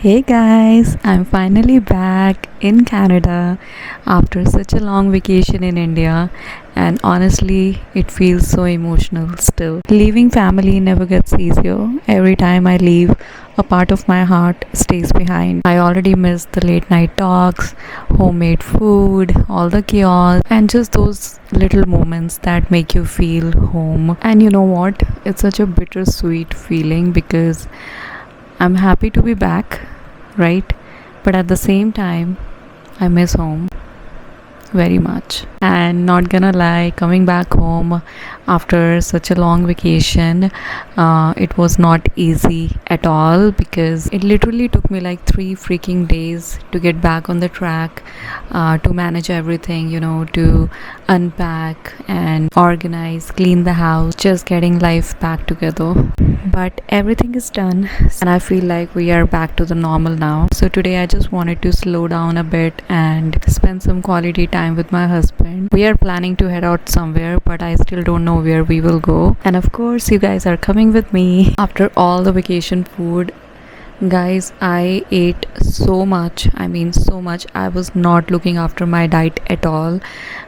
Hey guys, I'm finally back in Canada after such a long vacation in India, and honestly, it feels so emotional still. Leaving family never gets easier. Every time I leave, a part of my heart stays behind. I already miss the late night talks, homemade food, all the chaos, and just those little moments that make you feel home. And you know what? It's such a bittersweet feeling because I'm happy to be back, right? But at the same time, I miss home very much. And not gonna lie, coming back home after such a long vacation, it was not easy at all because it literally took me like 3 freaking days to get back on the track, to manage everything, to unpack and organize, clean the house, just getting life back together. But everything is done, and I feel like we are back to the normal now. So today I just wanted to slow down a bit and spend some quality time with my husband. We are planning to head out somewhere, but I still don't know where we will go. And of course, you guys are coming with me. After all the vacation food, guys, I ate so much. I mean, so much. I was not looking after my diet at all.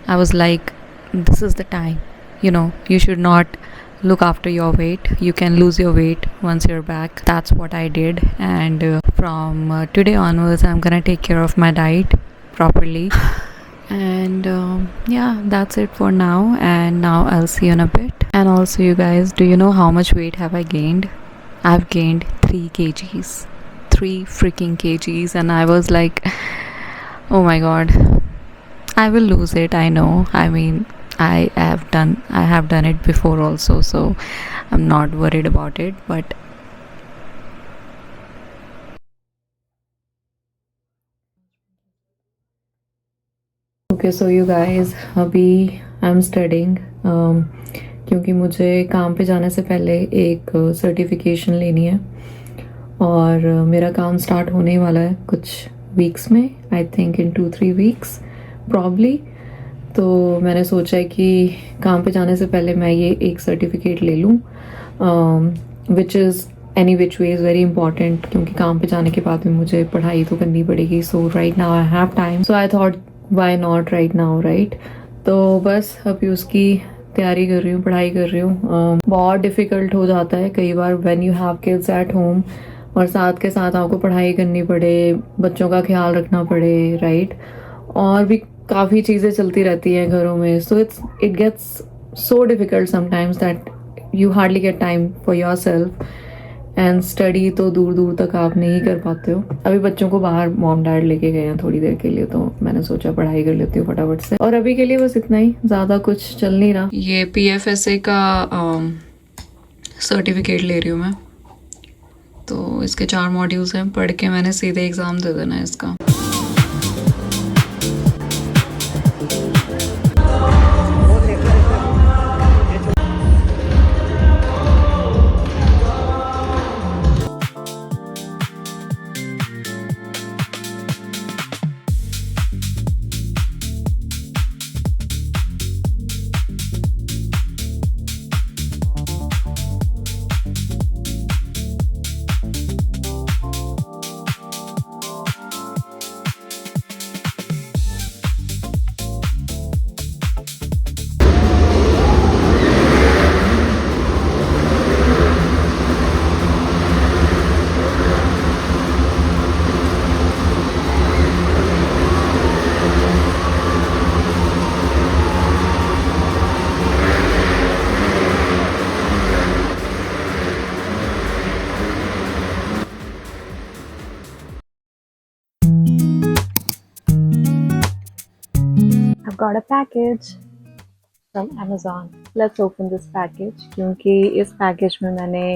I was like, this is the time. You should not look after your weight. You can lose your weight once you're back. That's what I did, and from today onwards I'm gonna take care of my diet properly. And yeah, that's it for now, and now I'll see you in a bit. And also, you guys, do you know how much weight have I gained? I've gained 3 kgs, 3 freaking kgs, and I was like, oh my god, I will lose it. I know, I mean, I have done it before also, so I'm not worried about it. But okay, so you guys, अभी I'm studying, क्योंकि मुझे काम पे जाने से पहले एक certification लेनी है, और मेरा काम स्टार्ट होने वाला है कुछ वीक्स में, I think in 2-3 weeks probably. तो मैंने सोचा है कि काम पे जाने से पहले मैं ये एक सर्टिफिकेट ले लूँ, which is any which way is very important, क्योंकि काम पे जाने के बाद में मुझे पढ़ाई तो करनी पड़ेगी। So right now I have time, so I thought why not right now, right? तो बस अभी उसकी तैयारी कर रही हूँ, पढ़ाई कर रही हूँ। बहुत डिफ़िकल्ट हो जाता है कई बार when you have kids at home, और साथ के साथ आपको पढ़ाई करनी पड़े, बच्चों का ख्याल रखना पड़े, राइट? और भी काफ़ी चीज़ें चलती रहती हैं घरों में। So it gets so difficult sometimes that you hardly get time for yourself, and study तो दूर दूर तक आप नहीं कर पाते हो। अभी बच्चों को बाहर मॉम डैड लेके गए हैं थोड़ी देर के लिए, तो मैंने सोचा पढ़ाई कर लेती हूँ फटाफट से। और अभी के लिए बस इतना ही, ज़्यादा कुछ चल नहीं रहा। ये PFSA का सर्टिफिकेट ले रही हूँ मैं, तो इसके 4 मॉड्यूल्स हैं, पढ़ के मैंने सीधे एग्ज़ाम दे देना है इसका। got a package from Amazon. Let's open this package क्योंकि इस पैकेज में मैंने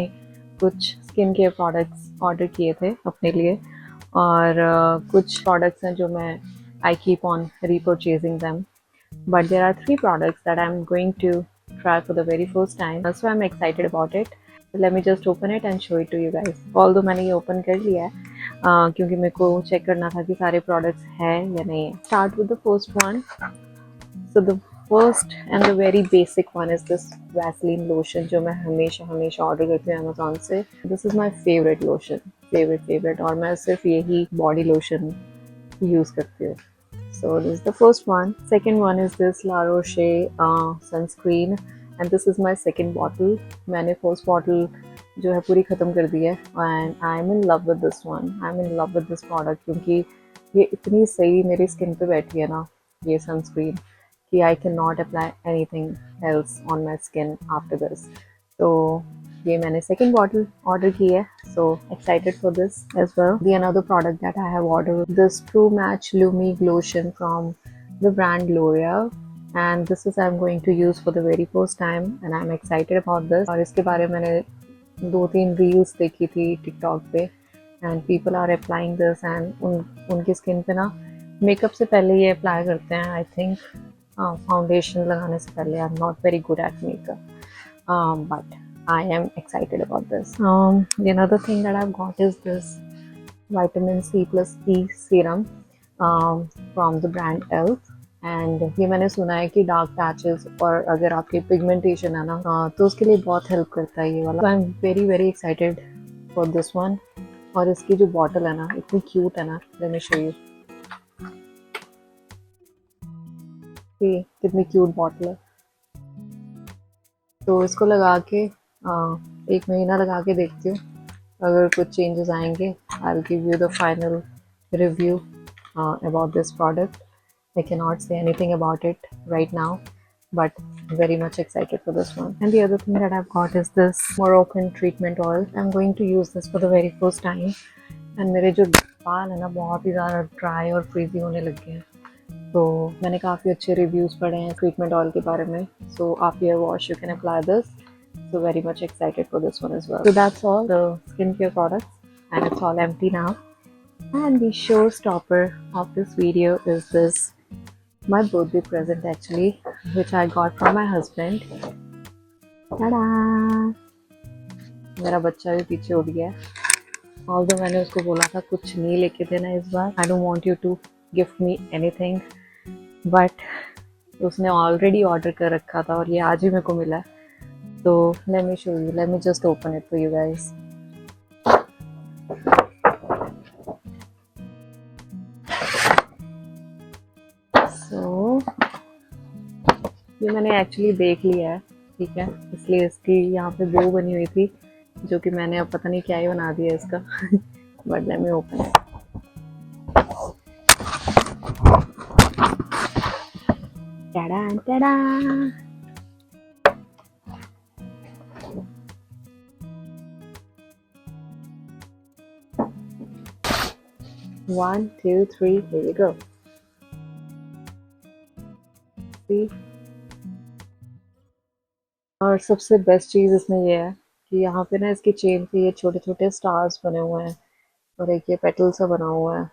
कुछ स्किन केयर प्रोडक्ट्स ऑर्डर किए थे अपने लिए और कुछ प्रोडक्ट्स हैं जो मैं I keep on repurchasing them. But there are 3 products that I'm going to try for the very first time. So I'm excited about it. Let me just open it and show it to you guys. Although मैंने ये open कर लिया है क्योंकि मेरे को check करना था कि सारे products हैं या नहीं है. Start with the first one. So the first and the very basic one is this Vaseline lotion जो मैं हमेशा ऑर्डर करती हूँ Amazon से. This is my favorite lotion. favorite और मैं सिर्फ यही body lotion यूज़ करती हूँ. So this is the first one. Second one is this La Roche sunscreen and this is my second bottle. मैंने first bottle जो है पूरी ख़त्म कर दी है and I'm in love with this one. I'm in love with this product क्योंकि ये इतनी सही मेरी स्किन पे बैठी है ना ये sunscreen कि I cannot apply anything else on my skin after this. तो ये मैंने second bottle order की है, so excited for this as well. The another product that I have ordered, this True Match Lumi Glotion from the brand L'Oreal, and this is I'm going to use for the very first time, and I'm excited about this. और इसके बारे में मैंने 2-3 reels देखी थी TikTok पे, and people are applying this, and उनकी skin पे ना makeup से पहले ये apply करते हैं. I think foundation लगाने से पहले. I'm not very good at makeup, but I am excited about this. The another thing that I've got is this vitamin C plus E serum from the brand Elf. And ये मैंने सुना है कि dark patches और अगर आपके pigmentation है ना तो उसके लिए बहुत help करता है ये वाला. So I'm very excited for this one. और इसकी जो bottle है ना इतनी cute है ना. Let me show you. ये कितनी cute bottle है. तो इसको लगा के 1 महीना लगा के देखती हूँ. अगर कुछ चेंजेस आएंगे I will give you the final review about this product. I cannot say anything about it right now, but very much excited for this one. And the other thing that I've got is this Moroccan treatment oil. I'm going to use this for the very first time. And मेरे जो बाल है ना बहुत ही ज़्यादा dry और frizzy होने लग गए हैं. तो मैंने काफ़ी अच्छे रिव्यूज़ पढ़े हैं ट्रीटमेंट ऑयल के बारे में. So after your wash you can apply this. So very much excited for this one as well. So that's all the skincare products and it's all empty now. And the showstopper of this video is this, my birthday present actually, which I got from my husband. Ta-da! मेरा बच्चा भी पीछे उड़ गया. Although मैंने उसको बोला था कुछ नहीं लेके देना इस बार. I don't want you to gift me anything. But उसने already order कर रखा था और ये आज ही मेरे को मिला. So let me show you. Let me just open it for you guys. So ये मैंने एक्चुअली देख लिया है, ठीक है, इसलिए इसकी यहाँ पे बो बनी हुई थी जो कि मैंने अब पता नहीं क्या ही बना दिया इसका. But let me open it. Ta-da, ta-da! One, two, three, here you go. See? और सबसे बेस्ट चीज़ इसमें ये है कि यहाँ पे ना इसकी चेन पे ये छोटे छोटे स्टार्स बने हुए हैं और एक ये पेटल सा बना हुआ है.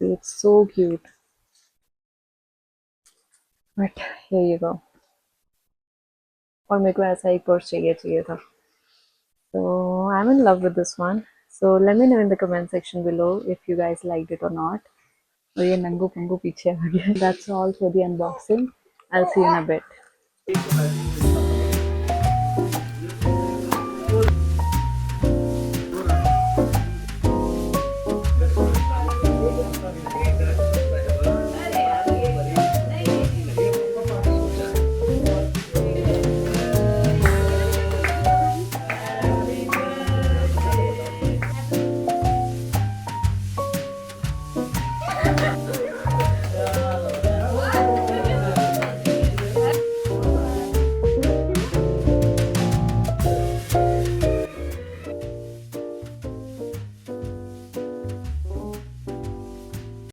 It's so cute. But here you go. और मेरे को ऐसा एक पर्स चाहिए था. So I'm in love with this one. So let me know in the comment section below if you guys liked it or not. और ये नंगू पंगू पीछे आ गया. That's all for the unboxing. I'll see you in a bit.